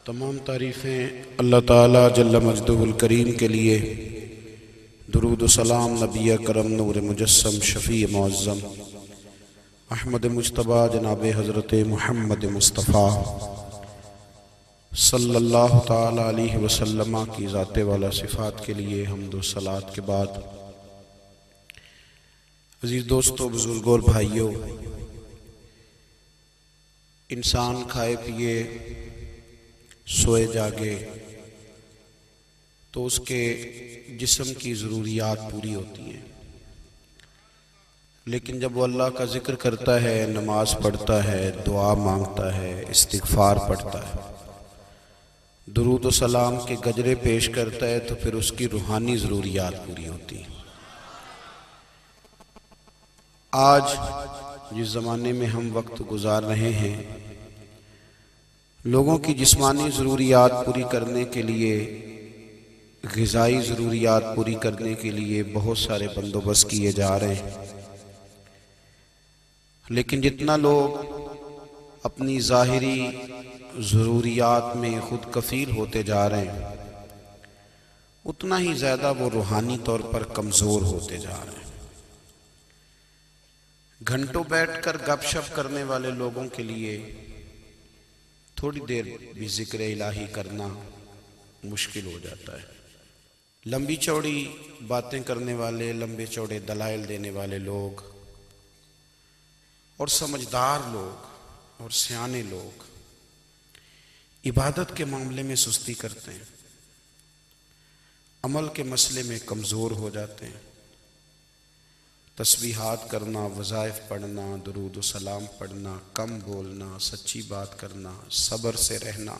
تمام تعریفیں اللہ تعالیٰ جل مجدہ الکریم کے لیے، درود و سلام نبی کرم نور مجسم شفیع معظم احمد مجتبیٰ جناب حضرت محمد مصطفیٰ صلی اللہ تعالیٰ علیہ وسلم کی ذات والا صفات کے لیے حمد و صلوات کے بعد، عزیز دوستو، بزرگوں اور بھائیوں، انسان کھائے پیے سوئے جاگے تو اس کے جسم کی ضروریات پوری ہوتی ہیں، لیکن جب وہ اللہ کا ذکر کرتا ہے، نماز پڑھتا ہے، دعا مانگتا ہے، استغفار پڑھتا ہے، درود و سلام کے گجرے پیش کرتا ہے، تو پھر اس کی روحانی ضروریات پوری ہوتی ہیں۔ آج جس زمانے میں ہم وقت گزار رہے ہیں، لوگوں کی جسمانی ضروریات پوری کرنے کے لیے، غذائی ضروریات پوری کرنے کے لیے بہت سارے بندوبست کیے جا رہے ہیں، لیکن جتنا لوگ اپنی ظاہری ضروریات میں خود کفیل ہوتے جا رہے ہیں، اتنا ہی زیادہ وہ روحانی طور پر کمزور ہوتے جا رہے ہیں۔ گھنٹوں بیٹھ کر گپ شپ کرنے والے لوگوں کے لیے تھوڑی دیر بھی ذکر الہی کرنا مشکل ہو جاتا ہے۔ لمبی چوڑی باتیں کرنے والے، لمبے چوڑے دلائل دینے والے لوگ اور سمجھدار لوگ اور سیانے لوگ عبادت کے معاملے میں سستی کرتے ہیں، عمل کے مسئلے میں کمزور ہو جاتے ہیں۔ تسبیحات کرنا، وظائف پڑھنا، درود و سلام پڑھنا، کم بولنا، سچی بات کرنا، صبر سے رہنا،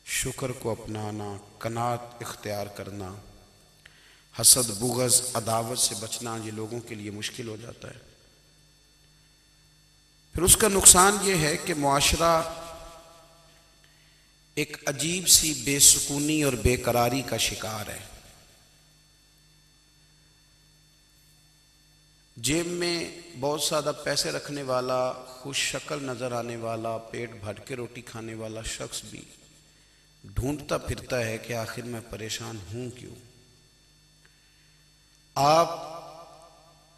شکر کو اپنانا، قناعت اختیار کرنا، حسد، بغض، عداوت سے بچنا، یہ لوگوں کے لیے مشکل ہو جاتا ہے۔ پھر اس کا نقصان یہ ہے کہ معاشرہ ایک عجیب سی بے سکونی اور بے قراری کا شکار ہے۔ جیب میں بہت زیادہ پیسے رکھنے والا، خوش شکل نظر آنے والا، پیٹ بھر کے روٹی کھانے والا شخص بھی ڈھونڈتا پھرتا ہے کہ آخر میں پریشان ہوں کیوں۔ آپ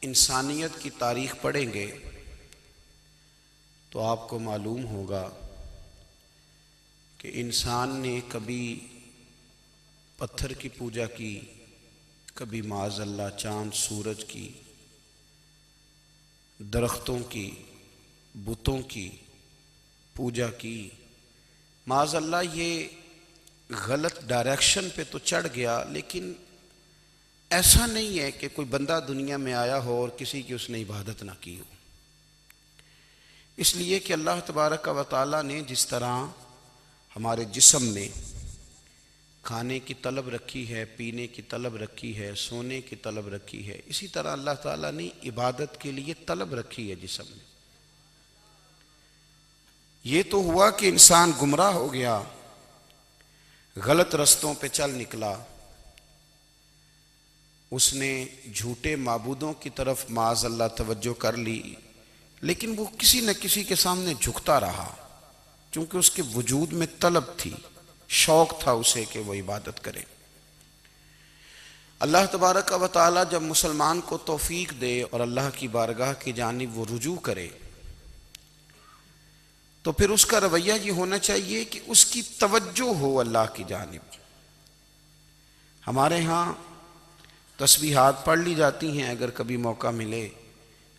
انسانیت کی تاریخ پڑھیں گے تو آپ کو معلوم ہوگا کہ انسان نے کبھی پتھر کی پوجا کی، کبھی معاذ اللہ چاند سورج کی، درختوں کی، بتوں کی پوجا کی۔ معاذ اللہ یہ غلط ڈائریکشن پہ تو چڑھ گیا، لیکن ایسا نہیں ہے کہ کوئی بندہ دنیا میں آیا ہو اور کسی کی اس نے عبادت نہ کی ہو۔ اس لیے کہ اللہ تبارک و تعالیٰ نے جس طرح ہمارے جسم میں کھانے کی طلب رکھی ہے، پینے کی طلب رکھی ہے، سونے کی طلب رکھی ہے، اسی طرح اللہ تعالیٰ نے عبادت کے لیے طلب رکھی ہے جسم میں۔ یہ تو ہوا کہ انسان گمراہ ہو گیا، غلط رستوں پہ چل نکلا، اس نے جھوٹے معبودوں کی طرف معاذ اللہ توجہ کر لی، لیکن وہ کسی نہ کسی کے سامنے جھکتا رہا، چونکہ اس کے وجود میں طلب تھی، شوق تھا اسے کہ وہ عبادت کرے۔ اللہ تبارک و تعالی جب مسلمان کو توفیق دے اور اللہ کی بارگاہ کی جانب وہ رجوع کرے، تو پھر اس کا رویہ یہ ہونا چاہیے کہ اس کی توجہ ہو اللہ کی جانب۔ ہمارے ہاں تسبیحات پڑھ لی جاتی ہیں اگر کبھی موقع ملے،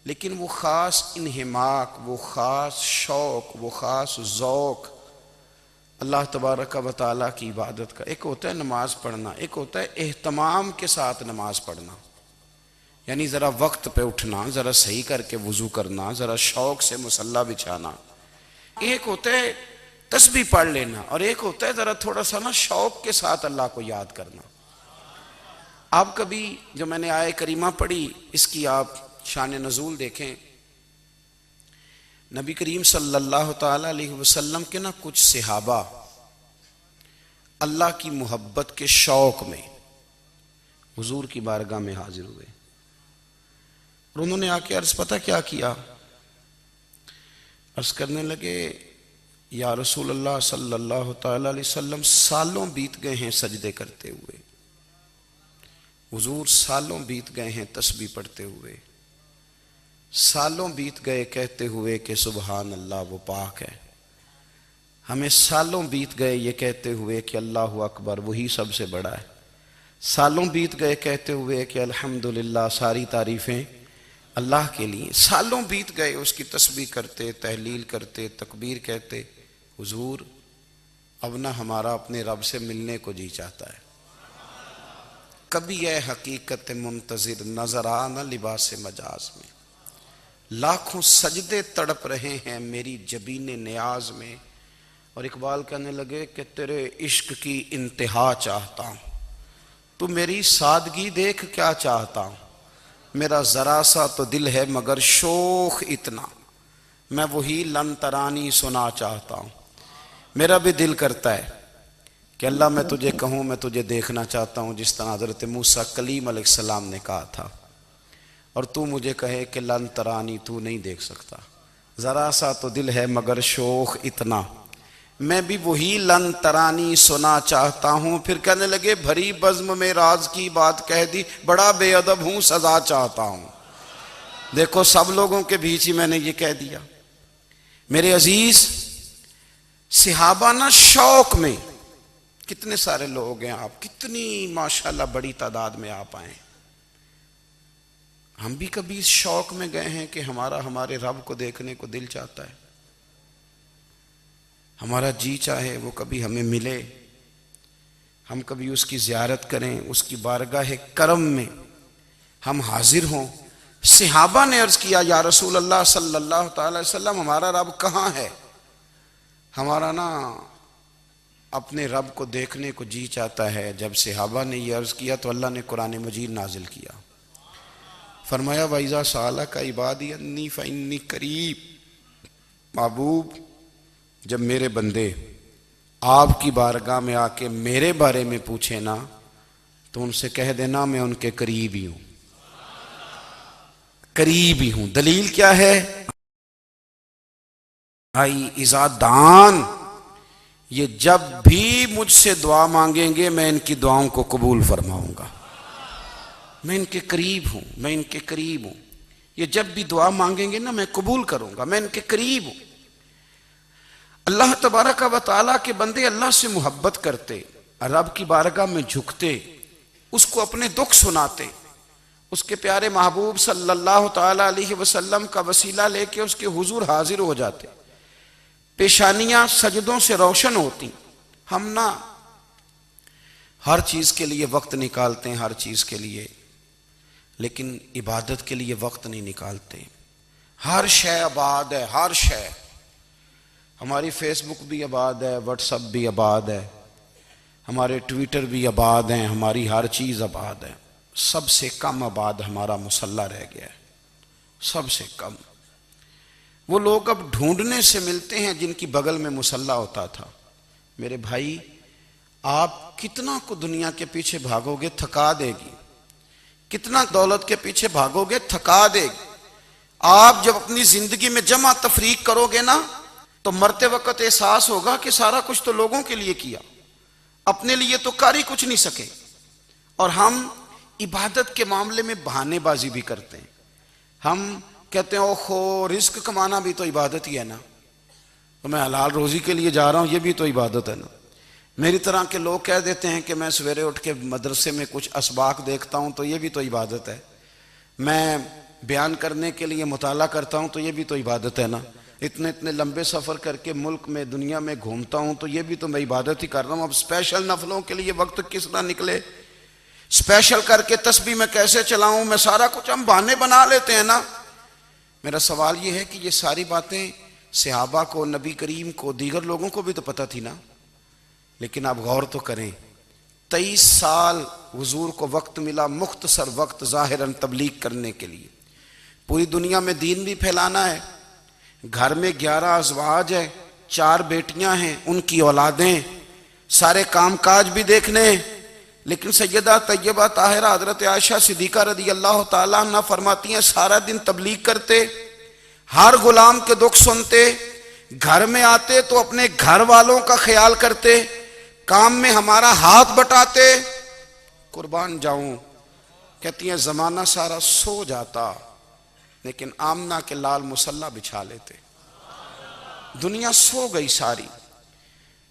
لیکن وہ خاص انہماک، وہ خاص شوق، وہ خاص ذوق اللہ تبارک و تعالیٰ کی عبادت کا، ایک ہوتا ہے نماز پڑھنا، ایک ہوتا ہے اہتمام کے ساتھ نماز پڑھنا، یعنی ذرا وقت پہ اٹھنا، ذرا صحیح کر کے وضو کرنا، ذرا شوق سے مصلی بچھانا۔ ایک ہوتا ہے تسبیح پڑھ لینا، اور ایک ہوتا ہے ذرا تھوڑا سا نا شوق کے ساتھ اللہ کو یاد کرنا۔ آپ کبھی جو میں نے آیہ کریمہ پڑھی، اس کی آپ شان نزول دیکھیں، نبی کریم صلی اللہ تعالیٰ علیہ وسلم کے نا کچھ صحابہ اللہ کی محبت کے شوق میں حضور کی بارگاہ میں حاضر ہوئے، اور انہوں نے آ کے عرض پتہ کیا کیا؟ عرض کرنے لگے، یا رسول اللہ صلی اللہ تعالی علیہ وسلم سالوں بیت گئے ہیں سجدے کرتے ہوئے، حضور سالوں بیت گئے ہیں تسبیح پڑھتے ہوئے، سالوں بیت گئے کہتے ہوئے کہ سبحان اللہ وہ پاک ہے، ہمیں سالوں بیت گئے یہ کہتے ہوئے کہ اللہ اکبر وہی سب سے بڑا ہے، سالوں بیت گئے کہتے ہوئے کہ الحمدللہ ساری تعریفیں اللہ کے لیے، سالوں بیت گئے اس کی تسبیح کرتے، تحلیل کرتے، تکبیر کہتے۔ حضور اب نہ ہمارا اپنے رب سے ملنے کو جی چاہتا ہے، کبھی اے حقیقت منتظر نظر آ نہ لباس مجاز میں، لاکھوں سجدے تڑپ رہے ہیں میری جبین نیاز میں۔ اور اقبال کہنے لگے کہ تیرے عشق کی انتہا چاہتا ہوں، تو میری سادگی دیکھ کیا چاہتا ہوں، میرا ذرا سا تو دل ہے مگر شوق اتنا، میں وہی لن ترانی سنا چاہتا ہوں۔ میرا بھی دل کرتا ہے کہ اللہ میں تجھے کہوں میں تجھے دیکھنا چاہتا ہوں، جس طرح حضرت موسیٰ کلیم علیہ السلام نے کہا تھا، اور تو مجھے کہے کہ لن ترانی تو نہیں دیکھ سکتا، ذرا سا تو دل ہے مگر شوق اتنا، میں بھی وہی لن ترانی سنا چاہتا ہوں۔ پھر کہنے لگے بھری بزم میں راز کی بات کہہ دی، بڑا بے ادب ہوں سزا چاہتا ہوں۔ دیکھو سب لوگوں کے بیچ ہی میں نے یہ کہہ دیا۔ میرے عزیز صحابہ نا شوق میں، کتنے سارے لوگ ہیں آپ، کتنی ماشاءاللہ بڑی تعداد میں آپ آئیں، ہم بھی کبھی اس شوق میں گئے ہیں کہ ہمارے رب کو دیکھنے کو دل چاہتا ہے، ہمارا جی چاہے وہ کبھی ہمیں ملے، ہم کبھی اس کی زیارت کریں، اس کی بارگاہ کرم میں ہم حاضر ہوں۔ صحابہ نے عرض کیا یا رسول اللہ صلی اللہ تعالی وسلم ہمارا رب کہاں ہے؟ ہمارا نا اپنے رب کو دیکھنے کو جی چاہتا ہے۔ جب صحابہ نے یہ عرض کیا تو اللہ نے قرآن مجید نازل کیا، فرمایا وَإِذَا سَأَلَكَ عِبَادِي أَنِّي فَإِنِّي قَرِيبٌ، محبوب جب میرے بندے آپ کی بارگاہ میں آ کے میرے بارے میں پوچھیں نا تو ان سے کہہ دینا میں ان کے قریب ہی ہوں، قریب ہی ہوں۔ دلیل کیا ہے؟ بھائی اذا دان، یہ جب بھی مجھ سے دعا مانگیں گے میں ان کی دعاؤں کو قبول فرماؤں گا، میں ان کے قریب ہوں، میں ان کے قریب ہوں، یہ جب بھی دعا مانگیں گے نا میں قبول کروں گا، میں ان کے قریب ہوں۔ اللہ تبارک و تعالیٰ کے بندے اللہ سے محبت کرتے، رب کی بارگاہ میں جھکتے، اس کو اپنے دکھ سناتے، اس کے پیارے محبوب صلی اللہ تعالیٰ علیہ وسلم کا وسیلہ لے کے اس کے حضور حاضر ہو جاتے، پیشانیاں سجدوں سے روشن ہوتی۔ ہم نا ہر چیز کے لیے وقت نکالتے ہیں، ہر چیز کے لیے، لیکن عبادت کے لیے وقت نہیں نکالتے۔ ہر شے آباد ہے، ہر شے، ہماری فیس بک بھی آباد ہے، واٹس ایپ بھی آباد ہے، ہمارے ٹویٹر بھی آباد ہیں، ہماری ہر چیز آباد ہے، سب سے کم آباد ہمارا مصلی رہ گیا ہے، سب سے کم۔ وہ لوگ اب ڈھونڈنے سے ملتے ہیں جن کی بغل میں مصلی ہوتا تھا۔ میرے بھائی آپ کتنا کو دنیا کے پیچھے بھاگو گے تھکا دے گی، کتنا دولت کے پیچھے بھاگو گے تھکا دے گی۔ آپ جب اپنی زندگی میں جمع تفریق کرو گے نا تو مرتے وقت احساس ہوگا کہ سارا کچھ تو لوگوں کے لیے کیا، اپنے لیے تو کر ہی کچھ نہیں سکے۔ اور ہم عبادت کے معاملے میں بہانے بازی بھی کرتے ہیں، ہم کہتے ہیں اوہو رزق کمانا بھی تو عبادت ہی ہے نا، تو میں حلال روزی کے لیے جا رہا ہوں یہ بھی تو عبادت ہے نا۔ میری طرح کے لوگ کہہ دیتے ہیں کہ میں سویرے اٹھ کے مدرسے میں کچھ اسباق دیکھتا ہوں تو یہ بھی تو عبادت ہے، میں بیان کرنے کے لیے مطالعہ کرتا ہوں تو یہ بھی تو عبادت ہے نا، اتنے لمبے سفر کر کے ملک میں دنیا میں گھومتا ہوں تو یہ بھی تو میں عبادت ہی کر رہا ہوں۔ اب اسپیشل نفلوں کے لیے وقت کس طرح نکلے، اسپیشل کر کے تسبیح میں کیسے چلاؤں، میں سارا کچھ ہم بہانے بنا لیتے ہیں نا۔ میرا سوال یہ ہے کہ یہ ساری باتیں صحابہ کو، نبی کریم کو، دیگر لوگوں کو بھی تو پتہ تھی نا، لیکن آپ غور تو کریں 23 سال حضور کو وقت ملا، مختصر وقت ظاہراً تبلیغ کرنے کے لیے، پوری دنیا میں دین بھی پھیلانا ہے۔ گھر میں 11 ازواج ہے، 4 بیٹیاں ہیں، ان کی اولادیں، سارے کام کاج بھی دیکھنے ہیں، لیکن سیدہ طیبہ طاہرہ حضرت عائشہ صدیقہ رضی اللہ تعالیٰ عنہ فرماتی ہیں سارا دن تبلیغ کرتے، ہر غلام کے دکھ سنتے، گھر میں آتے تو اپنے گھر والوں کا خیال کرتے، کام میں ہمارا ہاتھ بٹاتے. قربان جاؤں، کہتی ہیں زمانہ سارا سو جاتا لیکن آمنہ کے لال مصلی بچھا لیتے. دنیا سو گئی ساری،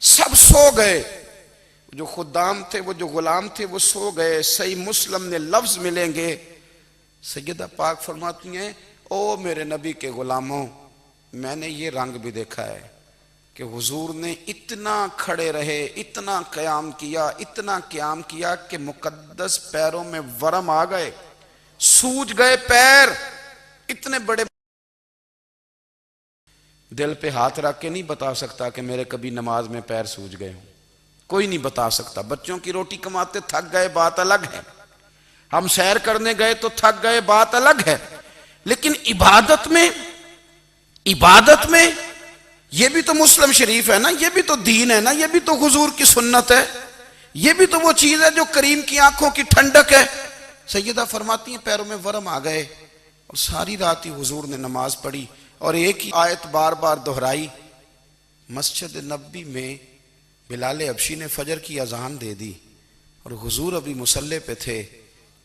سب سو گئے، جو خدام تھے، وہ جو غلام تھے، وہ سو گئے. صحیح مسلم نے لفظ ملیں گے، سیدہ پاک فرماتی ہیں او میرے نبی کے غلاموں، میں نے یہ رنگ بھی دیکھا ہے کہ حضور نے اتنا کھڑے رہے، اتنا قیام کیا، اتنا قیام کیا کہ مقدس پیروں میں ورم آ گئے، سوج گئے پیر. اتنے بڑے دل پہ ہاتھ رکھ کے نہیں بتا سکتا کہ میرے کبھی نماز میں پیر سوج گئے ہوں، کوئی نہیں بتا سکتا. بچوں کی روٹی کماتے تھک گئے بات الگ ہے، ہم سیر کرنے گئے تو تھک گئے بات الگ ہے، لیکن عبادت میں یہ بھی تو مسلم شریف ہے نا، یہ بھی تو دین ہے نا، یہ بھی تو حضور کی سنت ہے، یہ بھی تو وہ چیز ہے جو کریم کی آنکھوں کی ٹھنڈک ہے. سیدہ فرماتی ہیں پیروں میں ورم آ گئے اور ساری رات ہی حضور نے نماز پڑھی اور ایک ہی آیت بار بار دہرائی. مسجد نبوی میں بلال حبشی نے فجر کی اذان دے دی اور حضور ابھی مصلی پہ تھے.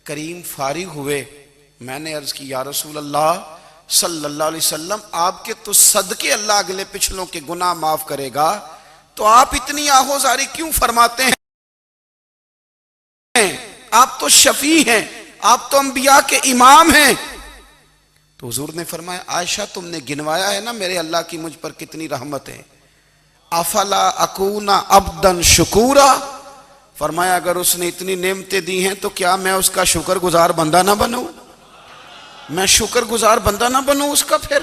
کریم فارغ ہوئے، میں نے عرض کی یا رسول اللہ صلی اللہ علیہ وسلم، آپ کے تو صدقے اللہ اگلے پچھلوں کے گناہ معاف کرے گا، تو آپ اتنی آہوزاری کیوں فرماتے ہیں؟ آپ تو شفیع ہیں، آپ تو انبیاء کے امام ہیں. تو حضور نے فرمایا عائشہ تم نے گنوایا ہے نا میرے اللہ کی مجھ پر کتنی رحمت ہے. افلا اکون عبدا شکورا، فرمایا اگر اس نے اتنی نعمتیں دی ہیں تو کیا میں اس کا شکر گزار بندہ نہ بنوں؟ میں شکر گزار بندہ نہ بنوں اس کا؟ پھر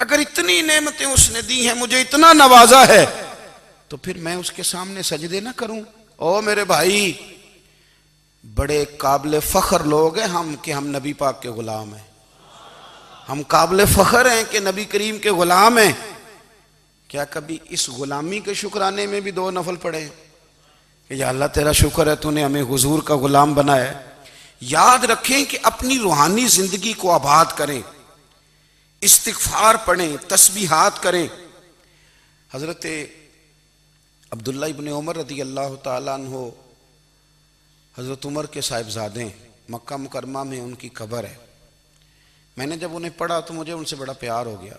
اگر اتنی نعمتیں اس نے دی ہیں، مجھے اتنا نوازا ہے، تو پھر میں اس کے سامنے سجدے نہ کروں؟ او میرے بھائی، بڑے قابل فخر لوگ ہیں ہم کہ ہم نبی پاک کے غلام ہیں. ہم قابل فخر ہیں کہ نبی کریم کے غلام ہیں. کیا کبھی اس غلامی کے شکرانے میں بھی 2 نفل پڑھے کہ یا اللہ تیرا شکر ہے تو نے ہمیں حضور کا غلام بنایا ہے؟ یاد رکھیں کہ اپنی روحانی زندگی کو آباد کریں، استغفار پڑھیں، تسبیحات کریں. حضرت عبداللہ ابن عمر رضی اللہ تعالیٰ عنہ حضرت عمر کے صاحبزادے، مکہ مکرمہ میں ان کی قبر ہے. میں نے جب انہیں پڑھا تو مجھے ان سے بڑا پیار ہو گیا،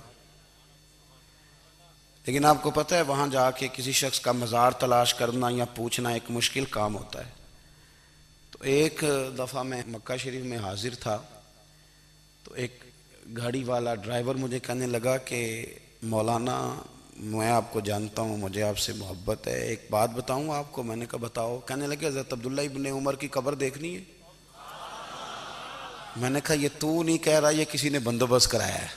لیکن آپ کو پتہ ہے وہاں جا کے کسی شخص کا مزار تلاش کرنا یا پوچھنا ایک مشکل کام ہوتا ہے. تو ایک دفعہ میں مکہ شریف میں حاضر تھا تو ایک گاڑی والا ڈرائیور مجھے کہنے لگا کہ مولانا میں آپ کو جانتا ہوں، مجھے آپ سے محبت ہے، ایک بات بتاؤں آپ کو؟ میں نے کہا بتاؤ. کہنے لگے حضرت عبداللہ ابن عمر کی قبر دیکھنی ہے. میں نے کہا یہ تو نہیں کہہ رہا، یہ کسی نے بندوبست کرایا ہے،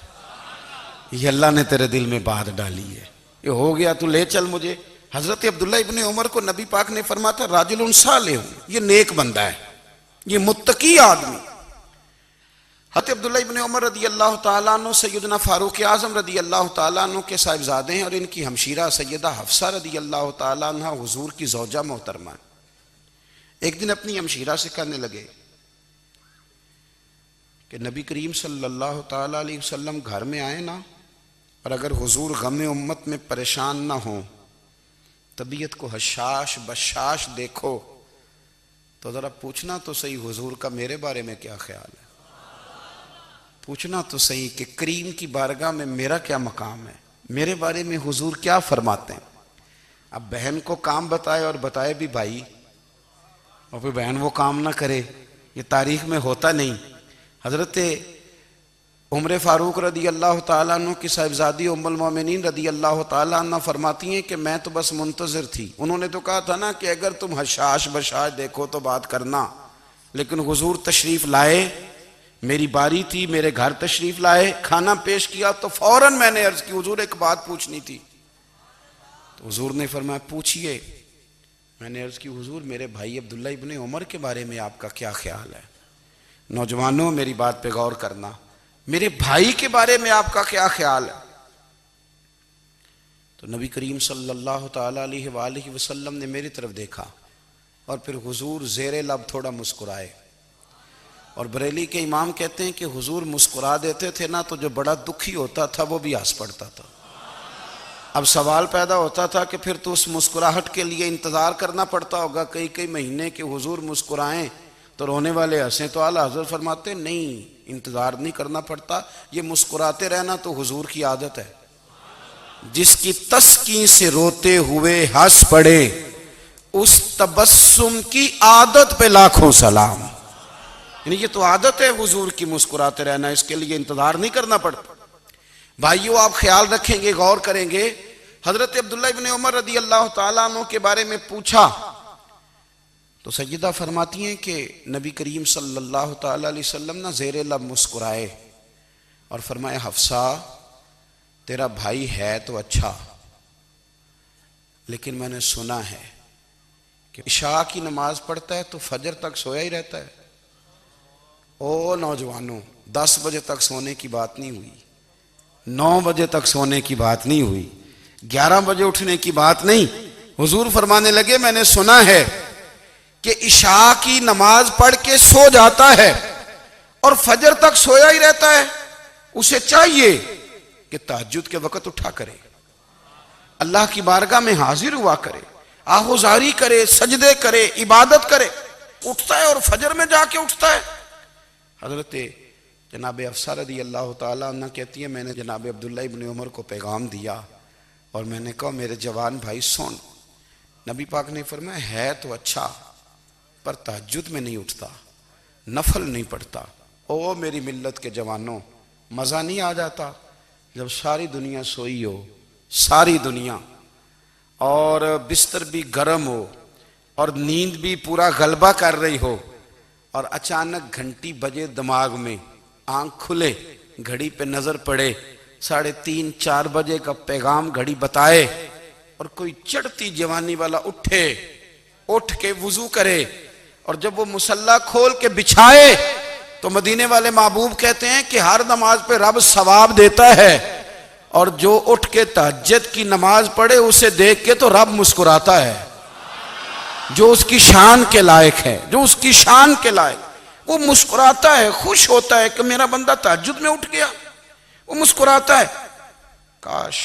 یہ اللہ نے تیرے دل میں بات ڈالی ہے، یہ ہو گیا تو لے چل مجھے. حضرت عبداللہ ابن عمر کو نبی پاک نے فرمایا تھا راجل صالح، یہ نیک بندہ ہے، یہ متقی آدمی. حضرت عبداللہ ابن عمر رضی اللہ تعالیٰ عنہ سیدنا فاروق اعظم رضی اللہ تعالیٰ عنہ کے صاحبزادے ہیں اور ان کی ہمشیرہ سیدہ حفصہ رضی اللہ تعالیٰ عنہ حضور کی زوجہ محترمہ. ایک دن اپنی ہمشیرہ سے کہنے لگے کہ نبی کریم صلی اللہ تعالیٰ علیہ وسلم گھر میں آئے نا، اور اگر حضور غم امت میں پریشان نہ ہوں، طبیعت کو حشاش بشاش دیکھو، تو ذرا پوچھنا تو صحیح حضور کا میرے بارے میں کیا خیال ہے، پوچھنا تو صحیح کہ کریم کی بارگاہ میں میرا کیا مقام ہے، میرے بارے میں حضور کیا فرماتے ہیں. اب بہن کو کام بتائے اور بتائے بھی بھائی، اور پھر بہن وہ کام نہ کرے، یہ تاریخ میں ہوتا نہیں. حضرت عمر فاروق رضی اللہ تعالیٰ عنہ کی صاحبزادی ام المومنین رضی اللہ تعالیٰ عنہ فرماتی ہیں کہ میں تو بس منتظر تھی. انہوں نے تو کہا تھا نا کہ اگر تم حشاش بشاش دیکھو تو بات کرنا، لیکن حضور تشریف لائے، میری باری تھی، میرے گھر تشریف لائے، کھانا پیش کیا تو فوراً میں نے عرض کی حضور ایک بات پوچھنی تھی. تو حضور نے فرمایا پوچھئے. میں نے عرض کی حضور میرے بھائی عبداللہ ابن عمر کے بارے میں آپ کا کیا خیال ہے؟ نوجوانوں میری بات پہ غور کرنا، میرے بھائی کے بارے میں آپ کا کیا خیال ہے؟ تو نبی کریم صلی اللہ تعالیٰ علیہ وآلہ وسلم نے میری طرف دیکھا اور پھر حضور زیر لب تھوڑا مسکرائے. اور بریلی کے امام کہتے ہیں کہ حضور مسکرا دیتے تھے نا تو جو بڑا دکھی ہوتا تھا وہ بھی ہنس پڑتا تھا. اب سوال پیدا ہوتا تھا کہ پھر تو اس مسکراہٹ کے لیے انتظار کرنا پڑتا ہوگا کئی کئی مہینے کہ حضور مسکرائیں تو رونے والے ہنسیں، تو اعلیٰ حضرت فرماتے ہیں نہیں، انتظار نہیں کرنا پڑتا، یہ مسکراتے رہنا تو حضور کی عادت ہے۔ جس کی تسکین سے روتے ہوئے ہنس پڑے اس تبسم کی عادت پہ لاکھوں سلام۔ یعنی یہ تو عادت ہے حضور کی مسکراتے رہنا، اس کے لیے انتظار نہیں کرنا پڑتا۔ بھائیو آپ خیال رکھیں گے، غور کریں گے، حضرت عبداللہ ابن عمر رضی اللہ تعالیٰ عنہ کے بارے میں پوچھا تو سیدہ فرماتی ہیں کہ نبی کریم صلی اللہ تعالیٰ علیہ وسلم نہ زیر لب مسکرائے اور فرمایا حفصہ تیرا بھائی ہے تو اچھا، لیکن میں نے سنا ہے کہ عشاء کی نماز پڑھتا ہے تو فجر تک سویا ہی رہتا ہے۔ او نوجوانوں، 10 بجے تک سونے کی بات نہیں ہوئی، 9 بجے تک سونے کی بات نہیں ہوئی، 11 بجے اٹھنے کی بات نہیں۔ حضور فرمانے لگے میں نے سنا ہے کہ عشاء کی نماز پڑھ کے سو جاتا ہے اور فجر تک سویا ہی رہتا ہے، اسے چاہیے کہ تہجد کے وقت اٹھا کرے، اللہ کی بارگاہ میں حاضر ہوا کرے، آہوزاری کرے، سجدے کرے، عبادت کرے۔ اٹھتا ہے اور فجر میں جا کے اٹھتا ہے۔ حضرت جناب حفصہ رضی اللہ تعالیٰ عنہ کہتی ہے میں نے جناب عبداللہ ابن عمر کو پیغام دیا اور میں نے کہا میرے جوان بھائی سن، نبی پاک نے فرمایا ہے تو اچھا پر تہجد میں نہیں اٹھتا، نفل نہیں پڑھتا۔ او میری ملت کے جوانوں، مزہ نہیں آ جاتا جب ساری دنیا سوئی ہو، ساری دنیا، اور بستر بھی گرم ہو اور نیند بھی پورا غلبہ کر رہی ہو، اور اچانک گھنٹی بجے دماغ میں، آنکھ کھلے، گھڑی پہ نظر پڑے، 3:30 4 بجے کا پیغام گھڑی بتائے، اور کوئی چڑھتی جوانی والا اٹھ کے وضو کرے، اور جب وہ مصلی کھول کے بچھائے تو مدینے والے محبوب کہتے ہیں کہ ہر نماز پہ رب ثواب دیتا ہے، اور جو اٹھ کے تہجد کی نماز پڑھے اسے دیکھ کے تو رب مسکراتا ہے، جو اس کی شان کے لائق ہے، جو اس کی شان کے لائق، وہ مسکراتا ہے، خوش ہوتا ہے کہ میرا بندہ تہجد میں اٹھ گیا، وہ مسکراتا ہے۔ کاش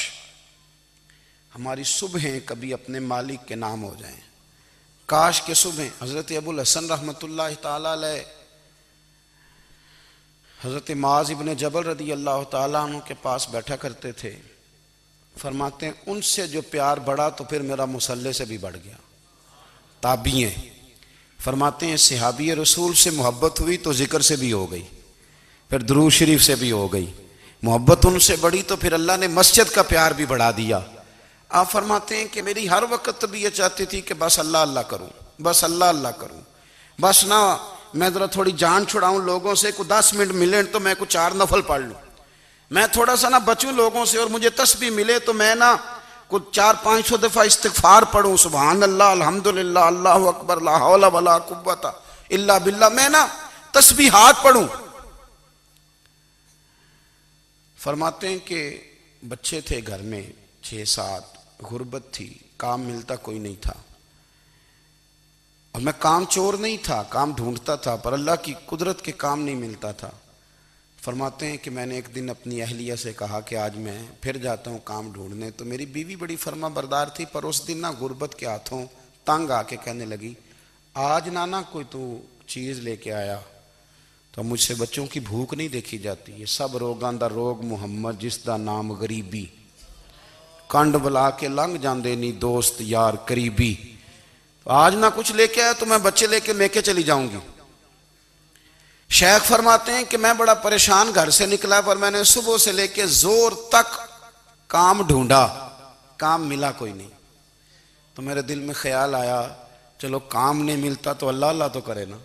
ہماری صبحیں کبھی اپنے مالک کے نام ہو جائیں، کاش کے صبحیں۔ حضرت ابو الحسن رحمۃ اللہ تعالیٰ علیہ حضرت معاذ ابن جبل رضی اللہ تعالیٰ عنہ کے پاس بیٹھا کرتے تھے، فرماتے ہیں ان سے جو پیار بڑھا تو پھر میرا مصلی سے بھی بڑھ گیا۔ تابعی ہیں، فرماتے ہیں صحابی رسول سے محبت ہوئی تو ذکر سے بھی ہو گئی، پھر درود شریف سے بھی ہو گئی، محبت ان سے بڑھی تو پھر اللہ نے مسجد کا پیار بھی بڑھا دیا۔ آپ فرماتے ہیں کہ میری ہر وقت بھی یہ چاہتی تھی کہ بس اللہ اللہ کروں، بس اللہ اللہ کروں، بس نہ میں ذرا تھوڑی جان چھڑاؤں لوگوں سے، کوئی 10 منٹ ملے تو میں کچھ 4 نفل پڑھ لوں، میں تھوڑا سا نہ بچوں لوگوں سے، اور مجھے تسبیح ملے تو میں نہ کچھ 400-500 دفعہ استغفار پڑھوں، سبحان اللہ، الحمدللہ، اللہ اکبر، لا حول ولا قوت الا باللہ، میں نہ تسبیحات پڑھوں۔ فرماتے ہیں کہ بچے تھے گھر میں 6-7، غربت تھی، کام ملتا کوئی نہیں تھا، اور میں کام چور نہیں تھا، کام ڈھونڈتا تھا، پر اللہ کی قدرت کے کام نہیں ملتا تھا۔ فرماتے ہیں کہ میں نے ایک دن اپنی اہلیہ سے کہا کہ آج میں پھر جاتا ہوں کام ڈھونڈنے، تو میری بیوی بڑی فرما بردار تھی، پر اس دن نہ غربت کے ہاتھوں تنگ آ کے کہنے لگی آج نانا کوئی تو چیز لے کے آیا، تو مجھ سے بچوں کی بھوک نہیں دیکھی جاتی، یہ سب روگاں دا روگ محمد جس دا نام غریبی، کنڈ بلا کے لنگ جاندے نہیں دوست یار قریبی، تو آج نہ کچھ لے کے آیا تو میں بچے لے کے میکے چلی جاؤں گی۔ شیخ فرماتے ہیں کہ میں بڑا پریشان گھر سے نکلا، پر میں نے صبح سے لے کے زور تک کام ڈھونڈا، کام ملا کوئی نہیں، تو میرے دل میں خیال آیا چلو کام نہیں ملتا تو اللہ اللہ تو کرے نا،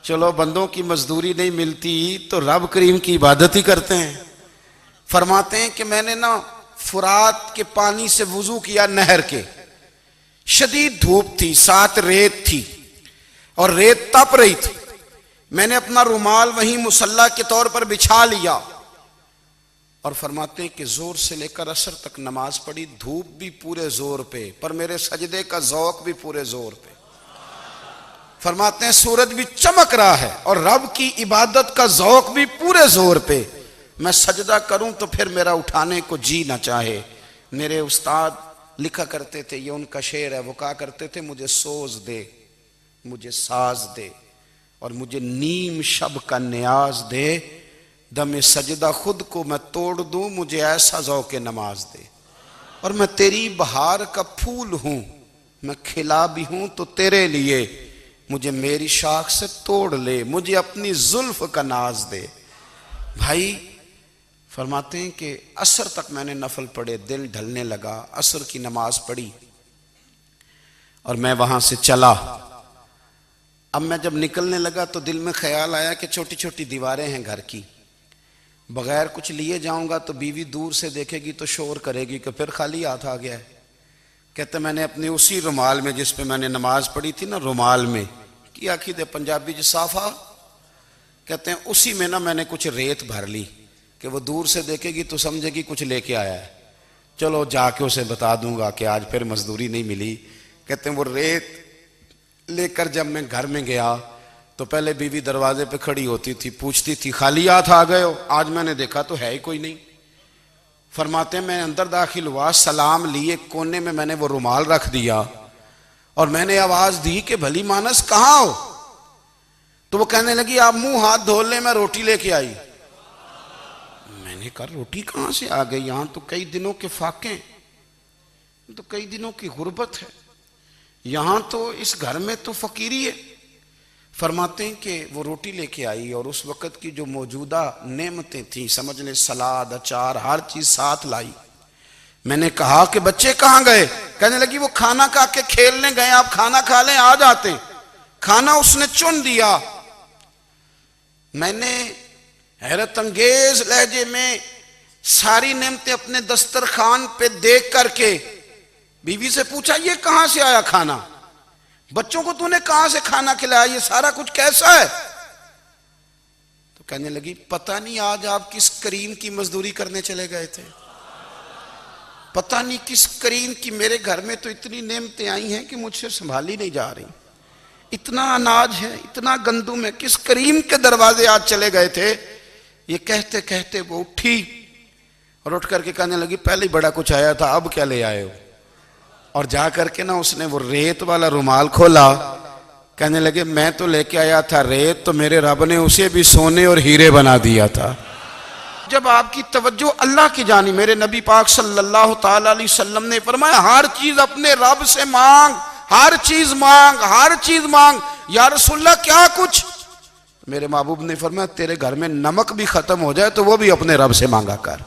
چلو بندوں کی مزدوری نہیں ملتی تو رب کریم کی عبادت ہی کرتے ہیں۔ فرماتے ہیں کہ میں نے نا فرات کے پانی سے وضو کیا، نہر کے، شدید دھوپ تھی، ساتھ ریت تھی اور ریت تپ رہی تھی، میں نے اپنا رومال وہیں مصلی کے طور پر بچھا لیا، اور فرماتے ہیں کہ زور سے لے کر عصر تک نماز پڑھی، دھوپ بھی پورے زور پہ، پر میرے سجدے کا ذوق بھی پورے زور پہ۔ فرماتے ہیں سورج بھی چمک رہا ہے اور رب کی عبادت کا ذوق بھی پورے زور پہ، میں سجدہ کروں تو پھر میرا اٹھانے کو جی نہ چاہے، میرے استاد لکھا کرتے تھے، یہ ان کا شعر ہے، وہ کہا کرتے تھے مجھے سوز دے، مجھے ساز دے، اور مجھے نیم شب کا نیاز دے، دم سجدہ خود کو میں توڑ دوں، مجھے ایسا ذوق نماز دے، اور میں تیری بہار کا پھول ہوں، میں کھلا بھی ہوں تو تیرے لیے، مجھے میری شاخ سے توڑ لے، مجھے اپنی زلف کا ناز دے۔ بھائی فرماتے ہیں کہ عصر تک میں نے نفل پڑھے، دل ڈھلنے لگا، عصر کی نماز پڑھی اور میں وہاں سے چلا۔ اب میں جب نکلنے لگا تو دل میں خیال آیا کہ چھوٹی چھوٹی دیواریں ہیں گھر کی، بغیر کچھ لیے جاؤں گا تو بیوی دور سے دیکھے گی تو شور کرے گی کہ پھر خالی ہاتھ آ گیا ہے۔ کہتے میں نے اپنے اسی رومال میں جس پہ میں نے نماز پڑھی تھی نا، رومال میں کی آخی دے پنجابی صافہ، کہتے ہیں اسی میں نا میں نے کچھ ریت بھر لی کہ وہ دور سے دیکھے گی تو سمجھے گی کچھ لے کے آیا ہے، چلو جا کے اسے بتا دوں گا کہ آج پھر مزدوری نہیں ملی۔ کہتے ہیں وہ ریت لے کر جب میں گھر میں گیا تو پہلے بیوی دروازے پہ کھڑی ہوتی تھی، پوچھتی تھی خالی ہاتھ آ گئے ہو؟ آج میں نے دیکھا تو ہے ہی کوئی نہیں۔ فرماتے ہیں میں اندر داخل ہوا، سلام لیے، کونے میں میں نے وہ رومال رکھ دیا اور میں نے آواز دی کہ بھلی مانس کہاں ہو؟ تو وہ کہنے لگی آپ منہ ہاتھ دھو لیں، میں روٹی لے کے آئی۔ میں نے کہا روٹی کہاں سے آ گئی؟ یہاں تو کئی دنوں کے فاقے، تو کئی دنوں کی غربت ہے، یہاں تو اس گھر میں تو فقیری ہے۔ فرماتے ہیں کہ وہ روٹی لے کے آئی اور اس وقت کی جو موجودہ نعمتیں تھیں، سمجھ لیں سلاد، اچار، ہر چیز ساتھ لائی۔ میں نے کہا کہ بچے کہاں گئے؟ کہنے لگی وہ کھانا کھا کے کھیلنے گئے، آپ کھانا کھا لیں آ جاتے۔ کھانا اس نے چن دیا۔ میں نے حیرت انگیز لہجے میں ساری نعمتیں اپنے دسترخوان پہ دیکھ کر کے بیوی سے پوچھا یہ کہاں سے آیا کھانا؟ بچوں کو تو نے کہاں سے کھانا کھلایا؟ یہ سارا کچھ کیسا ہے؟ تو کہنے لگی پتہ نہیں آج آپ کس کریم کی مزدوری کرنے چلے گئے تھے، پتہ نہیں کس کریم کی، میرے گھر میں تو اتنی نعمتیں آئی ہیں کہ مجھ سے سنبھالی نہیں جا رہی، اتنا اناج ہے، اتنا گندم ہے، کس کریم کے دروازے آج چلے گئے تھے؟ یہ کہتے کہتے وہ اٹھی اور اٹھ کر کے کہنے لگی پہلے بڑا کچھ آیا تھا، اب کیا لے آئے ہو؟ اور جا کر کے نا اس نے وہ ریت والا رومال کھولا، کہنے لگے میں تو لے کے آیا تھا ریت، تو میرے رب نے اسے بھی سونے اور ہیرے بنا دیا تھا۔ جب آپ کی توجہ اللہ کی جانب، میرے نبی پاک صلی اللہ تعالی علیہ وسلم نے فرمایا ہر چیز اپنے رب سے مانگ، ہر چیز مانگ، ہر چیز مانگ۔ یا رسول اللہ کیا کچھ؟ میرے محبوب نے فرمایا تیرے گھر میں نمک بھی ختم ہو جائے تو وہ بھی اپنے رب سے مانگا کر،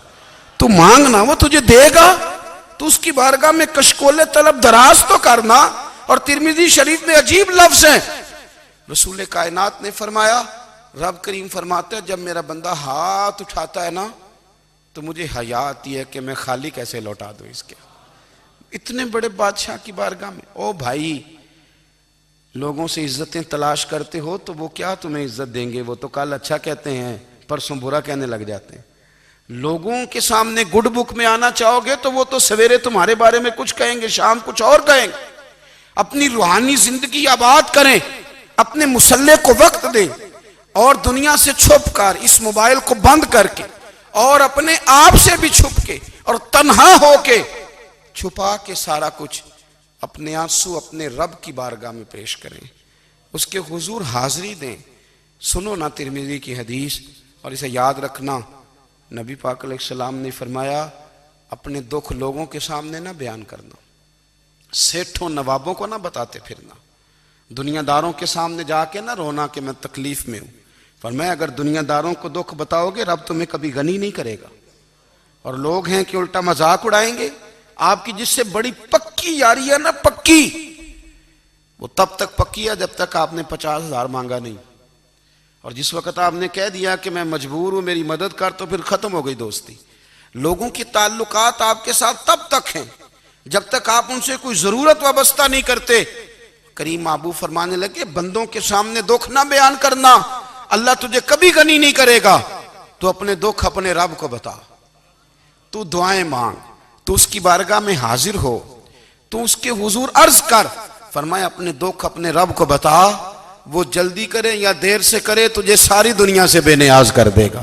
تو مانگنا وہ تجھے دے گا، تو اس کی بارگاہ میں کشکول طلب دراز تو کرنا۔ اور ترمذی شریف میں عجیب لفظ ہیں، رسول کائنات نے فرمایا، رب کریم فرماتا ہے جب میرا بندہ ہاتھ اٹھاتا ہے نا تو مجھے حیا آتی ہے کہ میں خالی کیسے لوٹا دوں اس کے، اتنے بڑے بادشاہ کی بارگاہ میں۔ او بھائی لوگوں سے عزتیں تلاش کرتے ہو تو وہ کیا تمہیں عزت دیں گے؟ وہ تو کل اچھا کہتے ہیں پرسوں برا کہنے لگ جاتے ہیں۔ لوگوں کے سامنے گڈ بک میں آنا چاہو گے تو وہ تو سویرے تمہارے بارے میں کچھ کہیں گے، شام کچھ اور کہیں گے۔ اپنی روحانی زندگی آباد کریں، اپنے مسلح کو وقت دیں، اور دنیا سے چھپ کر اس موبائل کو بند کر کے اور اپنے آپ سے بھی چھپ کے اور تنہا ہو کے چھپا کے سارا کچھ اپنے آنسو اپنے رب کی بارگاہ میں پیش کریں، اس کے حضور حاضری دیں۔ سنو نا ترمذی کی حدیث، اور اسے یاد رکھنا، نبی پاک علیہ السلام نے فرمایا اپنے دکھ لوگوں کے سامنے نہ بیان کرنا، سیٹھوں نوابوں کو نہ بتاتے پھرنا، دنیا داروں کے سامنے جا کے نہ رونا کہ میں تکلیف میں ہوں۔ فرمایا اگر دنیا داروں کو دکھ بتاؤ گے رب تمہیں کبھی غنی نہیں کرے گا، اور لوگ ہیں کہ الٹا مذاق اڑائیں گے۔ آپ کی جس سے بڑی پکی یاری ہے نا، پکی، وہ تب تک پکی ہے جب تک آپ نے 50,000 مانگا نہیں، اور جس وقت آپ نے کہہ دیا کہ میں مجبور ہوں میری مدد کر تو پھر ختم ہو گئی دوستی۔ لوگوں کی تعلقات آپ کے ساتھ تب تک ہیں جب تک آپ ان سے کوئی ضرورت وابستہ نہیں کرتے۔ کریم محبوب فرمانے لگے بندوں کے سامنے دکھ نہ بیان کرنا، اللہ تجھے کبھی غنی نہیں کرے گا۔ تو اپنے دکھ اپنے رب کو بتا، تو دعائیں مانگ، تو اس کی بارگاہ میں حاضر ہو، تو اس کے حضور عرض کر۔ فرمایا اپنے دکھ اپنے رب کو بتا، وہ جلدی کرے یا دیر سے کرے تجھے ساری دنیا سے بے نیاز کر دے گا،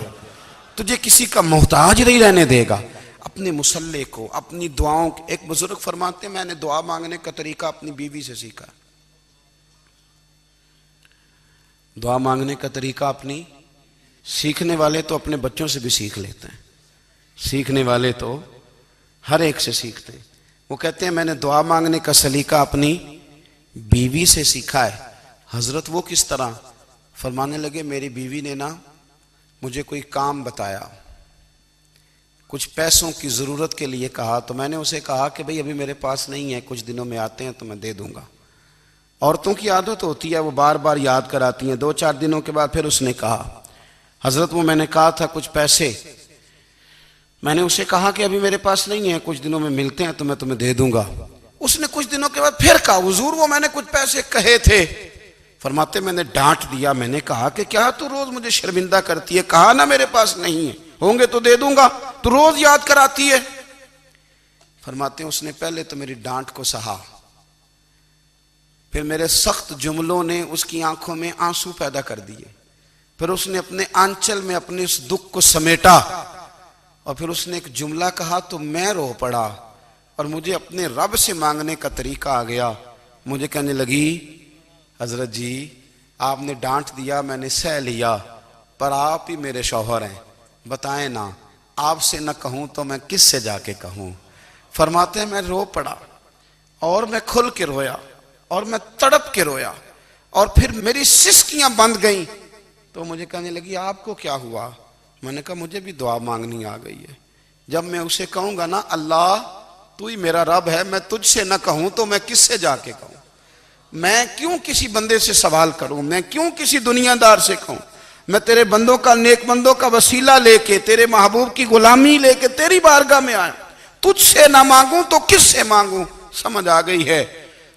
تجھے کسی کا محتاج نہیں رہنے دے گا۔ اپنے مسلح کو، اپنی دعاؤں کو. ایک بزرگ فرماتے ہیں میں نے دعا مانگنے کا طریقہ اپنی بیوی سے سیکھا. دعا مانگنے کا طریقہ اپنی، سیکھنے والے تو اپنے بچوں سے بھی سیکھ لیتے ہیں، سیکھنے والے تو ہر ایک سے سیکھتے ہیں. وہ کہتے ہیں میں نے دعا مانگنے کا سلیقہ اپنی بیوی سے سیکھا ہے. حضرت وہ کس طرح؟ فرمانے لگے میری بیوی نے نا مجھے کوئی کام بتایا، کچھ پیسوں کی ضرورت کے لیے کہا، تو میں نے اسے کہا کہ بھئی ابھی میرے پاس نہیں ہے، کچھ دنوں میں آتے ہیں تو میں دے دوں گا. عورتوں کی عادت ہوتی ہے وہ بار بار یاد کراتی ہیں. 2-4 دنوں کے بعد پھر اس نے کہا حضرت وہ میں نے کہا تھا کچھ پیسے، میں نے اسے کہا کہ ابھی میرے پاس نہیں ہے، کچھ دنوں میں ملتے ہیں تو میں تمہیں دے دوں گا. اس نے کچھ دنوں کے بعد پھر کہا حضور وہ میں نے کچھ پیسے کہے تھے. فرماتے میں نے ڈانٹ دیا، میں نے کہا کہ کیا تو روز مجھے شرمندہ کرتی ہے، کہا نا میرے پاس نہیں ہے، ہوں گے تو دے دوں گا، تو روز یاد کراتی ہے. فرماتے ہیں اس نے پہلے تو میری ڈانٹ کو سہا، پھر میرے سخت جملوں نے اس کی آنکھوں میں آنسو پیدا کر دیے، پھر اس نے اپنے آنچل میں اپنے اس دکھ کو سمیٹا، اور پھر اس نے ایک جملہ کہا تو میں رو پڑا، اور مجھے اپنے رب سے مانگنے کا طریقہ آ گیا. مجھے کہنے لگی حضرت جی آپ نے ڈانٹ دیا میں نے سہ لیا، پر آپ ہی میرے شوہر ہیں، بتائیں نا آپ سے نہ کہوں تو میں کس سے جا کے کہوں. فرماتے ہیں میں رو پڑا، اور میں کھل کے رویا، اور میں تڑپ کے رویا، اور پھر میری سسکیاں بند گئیں. تو مجھے کہنے لگی آپ کو کیا ہوا؟ میں نے کہا مجھے بھی دعا مانگنی آ گئی ہے. جب میں اسے کہوں گا نا اللہ تو ہی میرا رب ہے، میں تجھ سے نہ کہوں تو میں کس سے جا کے کہوں؟ میں کیوں کسی بندے سے سوال کروں؟ میں کیوں کسی دنیا دار سے کہوں؟ میں تیرے بندوں کا، نیک بندوں کا وسیلہ لے کے، تیرے محبوب کی غلامی لے کے تیری بارگاہ میں آیا، تجھ سے نہ مانگوں تو کس سے مانگوں؟ سمجھ آ گئی ہے.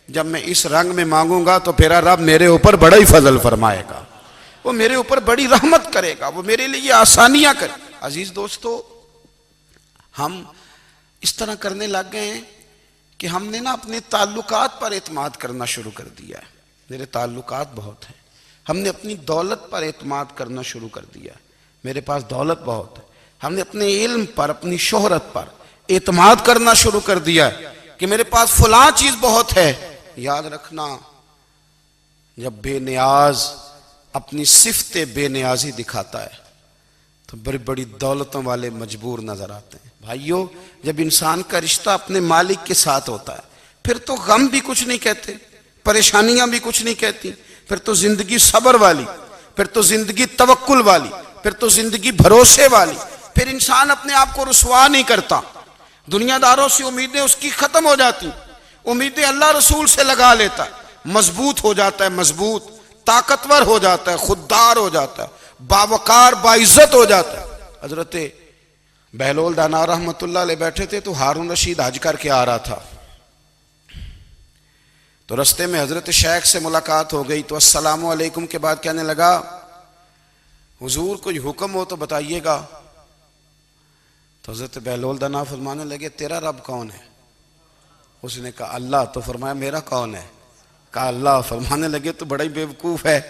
جب میں اس رنگ میں مانگوں گا تو پھر رب میرے اوپر بڑا ہی فضل فرمائے گا، وہ میرے اوپر بڑی رحمت کرے گا، وہ میرے لیے آسانیاں کرے. عزیز دوستو ہم اس طرح کرنے لگ گئے ہیں کہ ہم نے نا اپنے تعلقات پر اعتماد کرنا شروع کر دیا ہے. میرے تعلقات بہت ہیں. ہم نے اپنی دولت پر اعتماد کرنا شروع کر دیا ہے، میرے پاس دولت بہت ہے. ہم نے اپنے علم پر، اپنی شہرت پر اعتماد کرنا شروع کر دیا ہے کہ میرے پاس فلاں چیز بہت ہے. یاد رکھنا جب بے نیاز اپنی صفت بے نیازی دکھاتا ہے تو بڑی بڑی دولتوں والے مجبور نظر آتے ہیں. بھائیو جب انسان کا رشتہ اپنے مالک کے ساتھ ہوتا ہے پھر تو غم بھی کچھ نہیں کہتے، پریشانیاں بھی کچھ نہیں کہتی، پھر تو زندگی صبر والی، پھر تو زندگی توکل والی، پھر تو زندگی بھروسے والی. پھر انسان اپنے آپ کو رسوا نہیں کرتا، دنیا داروں سے امیدیں اس کی ختم ہو جاتی، امیدیں اللہ رسول سے لگا لیتا ہے، مضبوط ہو جاتا ہے، مضبوط، طاقتور ہو جاتا ہے، خوددار ہو جاتا ہے، باوقار باعزت ہو جاتا ہے. حضرت بہلول دانا رحمت اللہ علیہ بیٹھے تھے تو ہارون رشید حج کر کے آ رہا تھا، تو رستے میں حضرت شیخ سے ملاقات ہو گئی تو السلام علیکم کے بعد کہنے لگا حضور کوئی حکم ہو تو بتائیے گا. تو حضرت بہلول دانا فرمانے لگے تیرا رب کون ہے؟ اس نے کہا اللہ. تو فرمایا میرا کون ہے؟ کہا اللہ. فرمانے لگے تو بڑا ہی بیوقوف ہے،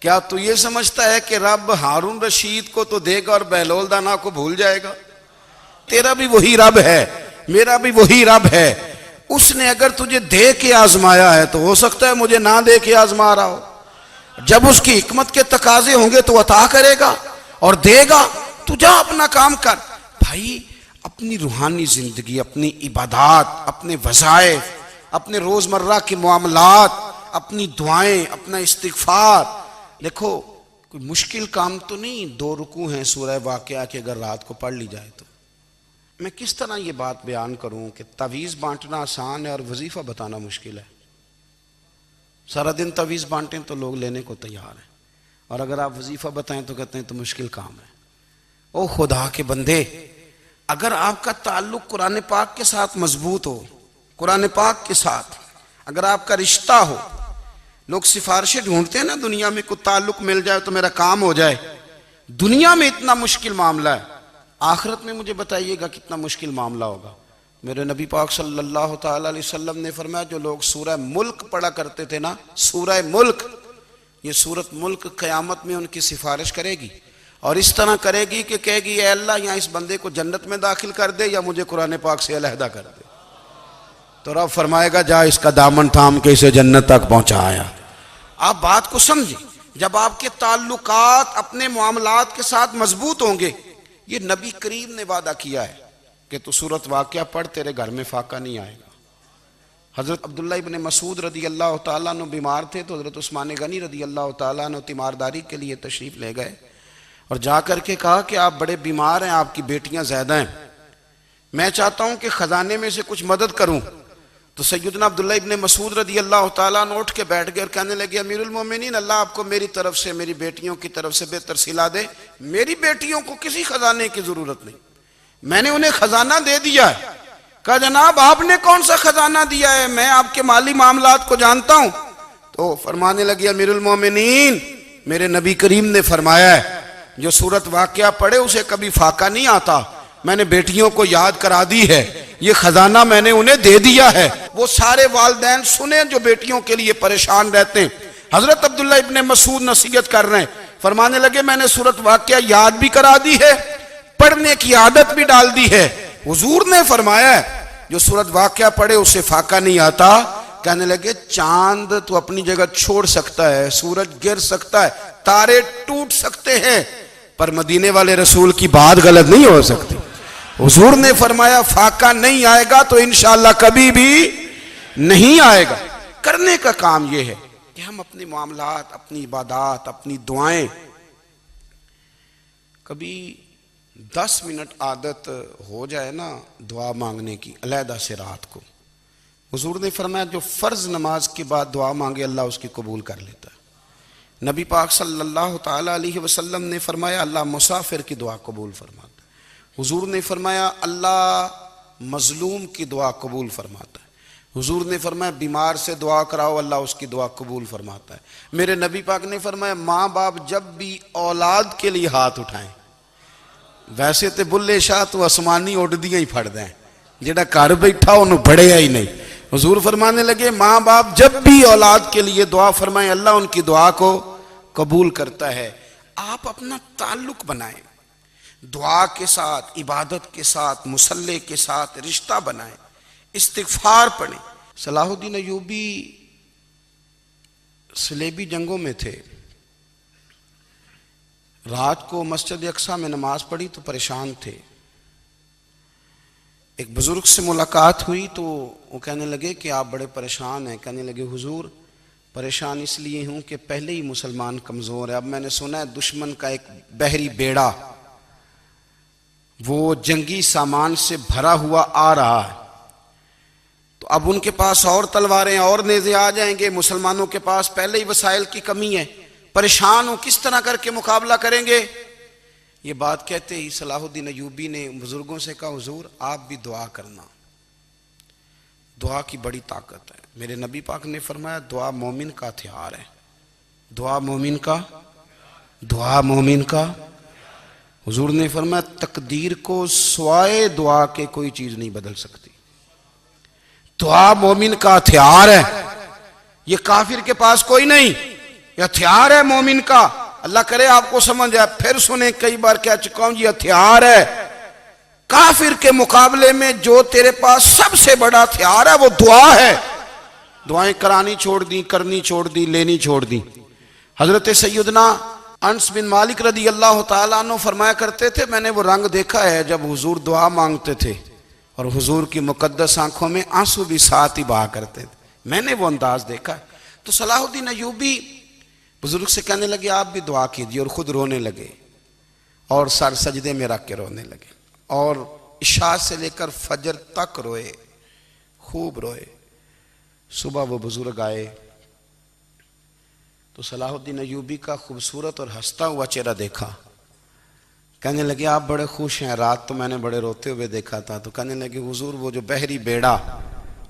کیا تو یہ سمجھتا ہے کہ رب ہارون رشید کو تو دے گا اور بہلول دانا کو بھول جائے گا؟ تیرا بھی وہی رب ہے، میرا بھی وہی رب ہے. اس نے اگر تجھے دے کے آزمایا ہے تو ہو سکتا ہے مجھے نہ دے کے آزما رہا ہو. جب اس کی حکمت کے تقاضے ہوں گے تو عطا کرے گا اور دے گا. تو جا اپنا کام کر. بھائی اپنی روحانی زندگی، اپنی عبادات، اپنے وظائف، اپنے روزمرہ کے معاملات، اپنی دعائیں، اپنا استغفار. دیکھو کوئی مشکل کام تو نہیں، 2 رکوع ہیں سورہ واقعہ کے اگر رات کو پڑھ لی جائے تو. میں کس طرح یہ بات بیان کروں کہ تعویذ بانٹنا آسان ہے اور وظیفہ بتانا مشکل ہے. سارا دن تعویذ بانٹیں تو لوگ لینے کو تیار ہیں، اور اگر آپ وظیفہ بتائیں تو کہتے ہیں تو مشکل کام ہے. او خدا کے بندے، اگر آپ کا تعلق قرآن پاک کے ساتھ مضبوط ہو، قرآن پاک کے ساتھ اگر آپ کا رشتہ ہو، لوگ سفارشیں ڈھونڈتے ہیں نا دنیا میں، کوئی تعلق مل جائے تو میرا کام ہو جائے. دنیا میں اتنا مشکل معاملہ ہے، آخرت میں مجھے بتائیے گا کتنا مشکل معاملہ ہوگا. میرے نبی پاک صلی اللہ تعالی علیہ وسلم نے فرمایا جو لوگ سورہ ملک پڑھا کرتے تھے نا، سورہ ملک، یہ سورت ملک قیامت میں ان کی سفارش کرے گی. اور اس طرح کرے گی کہ کہے گی اے اللہ یہاں اس بندے کو جنت میں داخل کر دے یا مجھے قرآن پاک سے علیحدہ کر دے، تو رب فرمائے گا جا اس کا دامن تھام کے اسے جنت تک پہنچایا۔ آپ بات کو سمجھیں، جب آپ کے تعلقات اپنے معاملات کے ساتھ مضبوط ہوں گے، یہ نبی کریم نے وعدہ کیا ہے کہ تو سورت واقعہ پڑھ تیرے گھر میں فاقہ نہیں آئے گا۔ حضرت عبداللہ ابن مسعود رضی اللہ تعالیٰ عنہ بیمار تھے تو حضرت عثمان غنی رضی اللہ تعالیٰ عنہ تیمارداری کے لیے تشریف لے گئے اور جا کر کے کہا کہ آپ بڑے بیمار ہیں، آپ کی بیٹیاں زیادہ ہیں، میں چاہتا ہوں کہ خزانے میں سے کچھ مدد کروں۔ تو سیدنا عبداللہ ابن مسعود رضی اللہ تعالیٰ عنہ اٹھ کے بیٹھ گئے اور کہنے لگے امیر المومنین، اللہ آپ کو میری طرف سے، میری بیٹیوں کی طرف سے بہتر صلہ دے، میری بیٹیوں کو کسی خزانے کی ضرورت نہیں، میں نے انہیں خزانہ دے دیا ہے۔ کہا جناب آپ نے کون سا خزانہ دیا ہے، میں آپ کے مالی معاملات کو جانتا ہوں۔ تو فرمانے لگے امیر المومنین، میرے نبی کریم نے فرمایا ہے جو سورت واقعہ پڑھے اسے کبھی فاقہ نہیں آتا، میں نے بیٹیوں کو یاد کرا دی ہے، یہ خزانہ میں نے انہیں دے دیا ہے۔ وہ سارے والدین سنیں جو بیٹیوں کے لیے پریشان رہتے ہیں۔ حضرت عبداللہ ابن مسعود نصیحت کر رہے ہیں، فرمانے لگے میں نے سورت واقعہ یاد بھی کرا دی ہے، پڑھنے کی عادت بھی ڈال دی ہے۔ حضور نے فرمایا ہے جو سورت واقعہ پڑھے اسے فاقہ نہیں آتا۔ کہنے لگے چاند تو اپنی جگہ چھوڑ سکتا ہے، سورج گر سکتا ہے، تارے ٹوٹ سکتے ہیں، پر مدینے والے رسول کی بات غلط نہیں ہو سکتی۔ حضور نے فرمایا فاقہ نہیں آئے گا تو انشاءاللہ کبھی بھی نہیں آئے گا۔ کرنے کا کام یہ ہے کہ ہم اپنے معاملات، اپنی عبادات، اپنی دعائیں کبھی 10 منٹ عادت ہو جائے نا دعا مانگنے کی علیحدہ سے رات کو۔ حضور نے فرمایا جو فرض نماز کے بعد دعا مانگے اللہ اس کی قبول کر لیتا ہے۔ نبی پاک صلی اللہ تعالیٰ علیہ وسلم نے فرمایا اللہ مسافر کی دعا قبول فرماتا ہے۔ حضور نے فرمایا اللہ مظلوم کی دعا قبول فرماتا ہے۔ حضور نے فرمایا بیمار سے دعا کراؤ اللہ اس کی دعا قبول فرماتا ہے۔ میرے نبی پاک نے فرمایا ماں باپ جب بھی اولاد کے لیے ہاتھ اٹھائیں، ویسے تے بلے شاہ تو آسمانی اڈ دیاں ہی پھڑ دیں، جڑا گھر بیٹھا انہوں بڑھیا ہی نہیں۔ حضور فرمانے لگے ماں باپ جب بھی اولاد کے لیے دعا فرمائیں اللہ ان کی دعا کو قبول کرتا ہے۔ آپ اپنا تعلق بنائیں، دعا کے ساتھ، عبادت کے ساتھ، مصلی کے ساتھ رشتہ بنائیں، استغفار پڑھیں۔ صلاح الدین ایوبی صلیبی جنگوں میں تھے، رات کو مسجد اقصیٰ میں نماز پڑھی تو پریشان تھے۔ ایک بزرگ سے ملاقات ہوئی تو وہ کہنے لگے کہ آپ بڑے پریشان ہیں۔ کہنے لگے حضور پریشان اس لیے ہوں کہ پہلے ہی مسلمان کمزور ہے، اب میں نے سنا ہے دشمن کا ایک بحری بیڑا وہ جنگی سامان سے بھرا ہوا آ رہا ہے، تو اب ان کے پاس اور تلواریں اور نیزے آ جائیں گے، مسلمانوں کے پاس پہلے ہی وسائل کی کمی ہے، پریشان ہوں کس طرح کر کے مقابلہ کریں گے۔ یہ بات کہتے ہی صلاح الدین ایوبی نے بزرگوں سے کہا حضور آپ بھی دعا کرنا، دعا کی بڑی طاقت ہے۔ میرے نبی پاک نے فرمایا دعا مومن کا ہتھیار ہے، دعا مومن کا۔ حضور نے فرمایا تقدیر کو سوائے دعا کے کوئی چیز نہیں بدل سکتی، دعا مومن کا ہتھیار ہے، یہ کافر کے پاس کوئی نہیں، یہ ہتھیار ہے مومن کا۔ اللہ کرے آپ کو سمجھ آئے، پھر سنیں کئی بار کہہ چکا ہوں یہ ہتھیار ہے۔ کافر کے مقابلے میں جو تیرے پاس سب سے بڑا ہتھیار ہے وہ دعا ہے۔ دعائیں کرانی چھوڑ دی، کرنی چھوڑ دی، لینی چھوڑ دی۔ حضرت سیدنا انس بن مالک رضی اللہ تعالیٰ عنہ فرمایا کرتے تھے میں نے وہ رنگ دیکھا ہے جب حضور دعا مانگتے تھے اور حضور کی مقدس آنکھوں میں آنسو بھی ساتھ ہی بہا کرتے تھے، میں نے وہ انداز دیکھا ہے۔ تو صلاح الدین ایوبی بزرگ سے کہنے لگے آپ بھی دعا کیجیے، اور خود رونے لگے اور سر سجدے میں رکھ کے رونے لگے، اور عشاء سے لے کر فجر تک روئے، خوب روئے۔ صبح وہ بزرگ آئے تو صلاح الدین ایوبی کا خوبصورت اور ہنستا ہوا چہرہ دیکھا، کہنے لگے آپ بڑے خوش ہیں، رات تو میں نے بڑے روتے ہوئے دیکھا تھا۔ تو کہنے لگے حضور وہ جو بحری بیڑا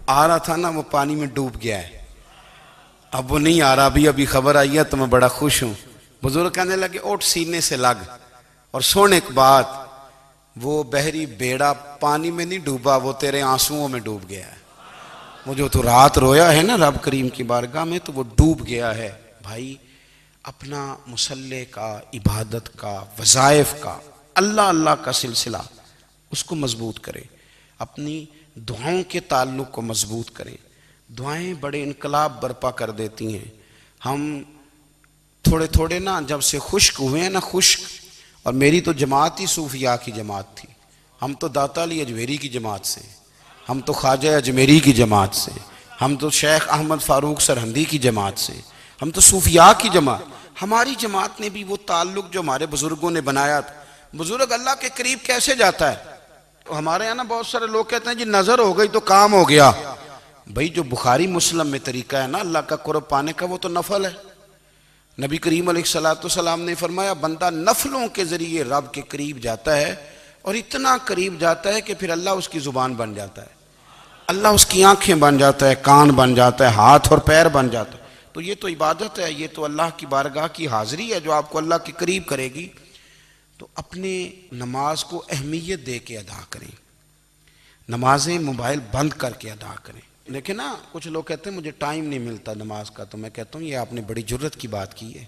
آ رہا تھا نا وہ پانی میں ڈوب گیا ہے، اب وہ نہیں آ رہا، ابھی خبر آئی ہے تو میں بڑا خوش ہوں۔ بزرگ کہنے لگے اٹھ سینے سے لگ، اور سن ایک بات، وہ بحری بیڑا پانی میں نہیں ڈوبا، وہ تیرے آنسوؤں میں ڈوب گیا ہے۔ وہ جو تو رات رویا ہے نا رب کریم کی بارگاہ میں تو وہ ڈوب گیا ہے۔ بھائی اپنا مصلی کا، عبادت کا، وظائف کا، اللہ اللہ کا سلسلہ اس کو مضبوط کریں، اپنی دعاؤں کے تعلق کو مضبوط کریں۔ دعائیں بڑے انقلاب برپا کر دیتی ہیں۔ ہم تھوڑے تھوڑے نا جب سے خشک ہوئے ہیں نا، خشک، اور میری تو جماعت ہی صوفیاء کی جماعت تھی، ہم تو داتا علی اجمیری کی جماعت سے، ہم تو خواجہ اجمیری کی جماعت سے، ہم تو شیخ احمد فاروق سرہندی کی جماعت سے، ہم تو صوفیاء کی جماعت۔ ہماری جماعت نے بھی وہ تعلق جو ہمارے بزرگوں نے بنایا تھا۔ بزرگ اللہ کے قریب کیسے جاتا ہے؟ ہمارے یہاں نا بہت سارے لوگ کہتے ہیں جی نظر ہو گئی تو کام ہو گیا۔ بھئی جو بخاری مسلم میں طریقہ ہے نا اللہ کا قرب پانے کا، وہ تو نفل ہے۔ نبی کریم علیہ السلام نے فرمایا بندہ نفلوں کے ذریعے رب کے قریب جاتا ہے، اور اتنا قریب جاتا ہے کہ پھر اللہ اس کی زبان بن جاتا ہے، اللہ اس کی آنکھیں بن جاتا ہے، کان بن جاتا ہے، ہاتھ اور پیر بن جاتا ہے۔ تو یہ تو عبادت ہے، یہ تو اللہ کی بارگاہ کی حاضری ہے جو آپ کو اللہ کے قریب کرے گی۔ تو اپنے نماز کو اہمیت دے کے ادا کریں، نمازیں موبائل بند کر کے ادا کریں۔ لیکن نا کچھ لوگ کہتے ہیں مجھے ٹائم نہیں ملتا نماز کا، تو میں کہتا ہوں یہ آپ نے بڑی جرت کی بات کی ہے۔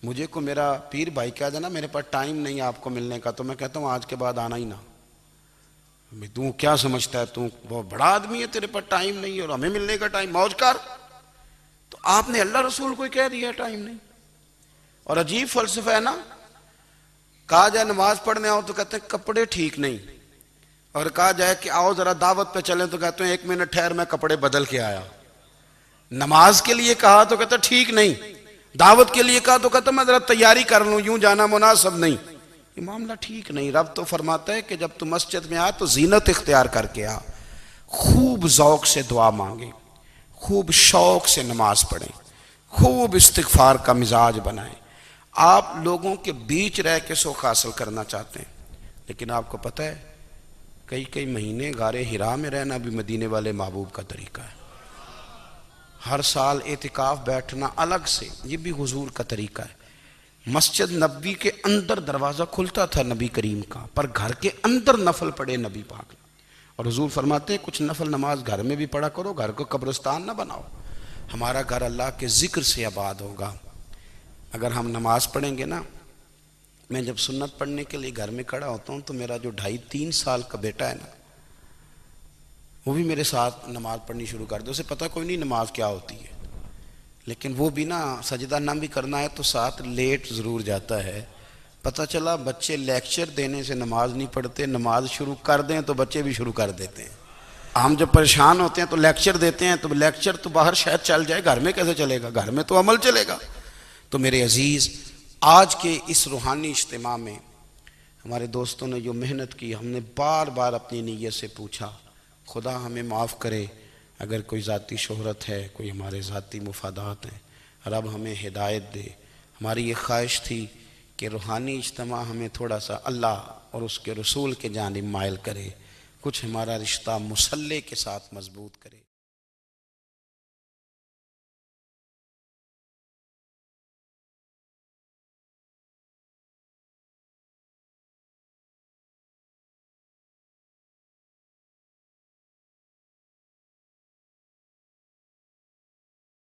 مجھے کو میرا پیر بھائی کہا جائے نا میرے پاس ٹائم نہیں آپ کو ملنے کا، تو میں کہتا ہوں آج کے بعد آنا ہی نہ۔ تو کیا سمجھتا ہے، تو وہ بڑا آدمی ہے، تیرے پاس ٹائم نہیں ہے اور ہمیں ملنے کا ٹائم، موج کر۔ تو آپ نے اللہ رسول کو کہہ دیا ٹائم نہیں۔ اور عجیب فلسفہ ہے نا، کہا جائے نماز پڑھنے آؤ تو کہتے ہیں کپڑے ٹھیک نہیں، اور کہا جائے کہ آؤ ذرا دعوت پہ چلیں تو کہتے ہیں 1 منٹ ٹھہر میں کپڑے بدل کے آیا۔ نماز کے لیے کہا تو کہتا ٹھیک نہیں، دعوت کے لیے کہا تو کہتا میں ذرا تیاری کر لوں، یوں جانا مناسب نہیں۔ یہ معاملہ ٹھیک نہیں۔ رب تو فرماتا ہے کہ جب تو مسجد میں آ تو زینت اختیار کر کے آ، خوب ذوق سے دعا مانگیں، خوب شوق سے نماز پڑھیں، خوب استغفار کا مزاج بنائیں۔ آپ لوگوں کے بیچ رہ کے سوکھ حاصل کرنا چاہتے ہیں، لیکن آپ کو پتہ ہے کئی مہینے غار حرا میں رہنا بھی مدینے والے محبوب کا طریقہ ہے۔ ہر سال اعتکاف بیٹھنا الگ سے، یہ بھی حضور کا طریقہ ہے۔ مسجد نبوی کے اندر دروازہ کھلتا تھا نبی کریم کا، پر گھر کے اندر نفل پڑے نبی پاک نے۔ اور حضور فرماتے ہیں کچھ نفل نماز گھر میں بھی پڑھا کرو، گھر کو قبرستان نہ بناؤ۔ ہمارا گھر اللہ کے ذکر سے آباد ہوگا اگر ہم نماز پڑھیں گے نا۔ میں جب سنت پڑھنے کے لیے گھر میں کھڑا ہوتا ہوں تو میرا جو 2.5-3 سال کا بیٹا ہے نا، وہ بھی میرے ساتھ نماز پڑھنی شروع کر دے۔ اسے پتہ کوئی نہیں نماز کیا ہوتی ہے، لیکن وہ بھی نا سجدہ نہ بھی کرنا ہے تو ساتھ لیٹ ضرور جاتا ہے۔ پتہ چلا بچے لیکچر دینے سے نماز نہیں پڑھتے، نماز شروع کر دیں تو بچے بھی شروع کر دیتے ہیں۔ ہم جب پریشان ہوتے ہیں تو لیکچر دیتے ہیں، تو لیکچر تو باہر شاید چل جائے، گھر میں کیسے چلے گا؟ گھر میں تو عمل چلے گا۔ تو میرے عزیز، آج کے اس روحانی اجتماع میں ہمارے دوستوں نے جو محنت کی، ہم نے بار بار اپنی نیت سے پوچھا خدا ہمیں معاف کرے اگر کوئی ذاتی شہرت ہے، کوئی ہمارے ذاتی مفادات ہیں، رب ہمیں ہدایت دے۔ ہماری یہ خواہش تھی کہ روحانی اجتماع ہمیں تھوڑا سا اللہ اور اس کے رسول کے جانب مائل کرے، کچھ ہمارا رشتہ مصلی کے ساتھ مضبوط کرے۔